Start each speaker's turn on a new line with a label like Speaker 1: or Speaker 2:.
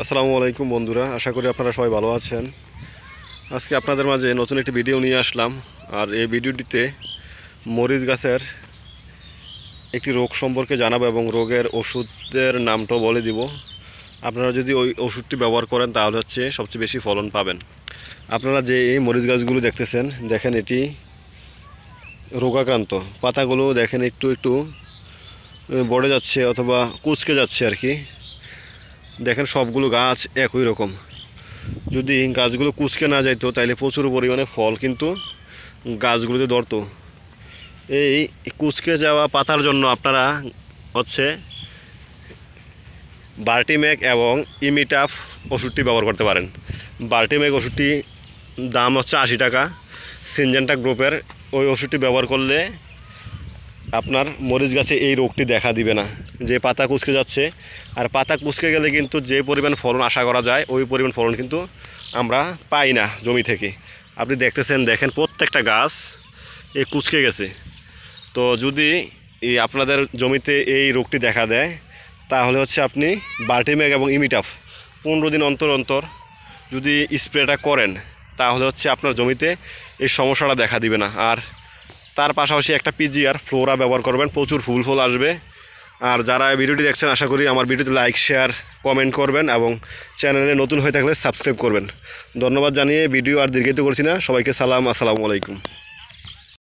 Speaker 1: আসসালামু আলাইকুম বন্ধুরা, আশা করি আপনারা সবাই ভালো আছেন। আজকে আপনাদের মাঝে নতুন একটি ভিডিও নিয়ে আসলাম। আর এই ভিডিওটিতে মরিচ গাছের একটি রোগ সম্পর্কে জানাবো এবং রোগের ওষুধের নামটাও বলে দিব। আপনারা যদি ওই ওষুধটি ব্যবহার করেন তাহলে সবচেয়ে বেশি ফলন পাবেন। আপনারা যে এই মরিচ গাছগুলো দেখতেছেন, দেখেন এটি রোগাক্রান্ত। পাতাগুলো দেখেন একটু একটু বড়ে যাচ্ছে অথবা কুঁচকে যাচ্ছে আর কি। দেখেন সবগুলো গাছ একই রকম। যদি গাছগুলো কুঁচকে না যাইতো তাহলে প্রচুর পরিমাণে ফল কিন্তু গাছগুলোতে ধরতো। এই কুঁচকে যাওয়া পাতার জন্য আপনারা বাল্টিমেক এবং ইমিটাফ ওষুধটি ব্যবহার করতে পারেন। বাল্টিমেক ওষুধটি দাম 80 টাকা। সিনজেন্টা গ্রুপের ওই ওষুধটি ব্যবহার করলে আপনার মরিচ গাছে এই রোগটি দেখা দিবে না, যে পাতা কুঁচকে যাচ্ছে। আর পাতা কুঁচকে গেলে কিন্তু যে পরিমাণ ফলন আশা করা যায় ওই পরিমাণ ফলন কিন্তু আমরা পাই না জমি থেকে। আপনি দেখেন প্রত্যেকটা গাছ এই কুঁচকে গেছে। তো যদি আপনাদের জমিতে এই রোগটি দেখা দেয় তাহলে আপনি বাল্টিমেক এবং ইমিটাফ 15 দিন অন্তর অন্তর যদি স্প্রেটা করেন তাহলে আপনার জমিতে এই সমস্যাটা দেখা দিবে না। আর তার পাশাপাশি একটা পিজিআর ফ্লোরা ব্যবহার করবেন, প্রচুর ফুল আসবে। আর যারা ভিডিওটি দেখছেন আশা করি আমার ভিডিওতে লাইক শেয়ার কমেন্ট করবেন এবং চ্যানেলে নতুন হয়ে থাকলে সাবস্ক্রাইব করবেন। ধন্যবাদ জানিয়ে ভিডিও আর দীর্ঘায়িত করছি না। সবাইকে সালাম, আসসালামু আলাইকুম।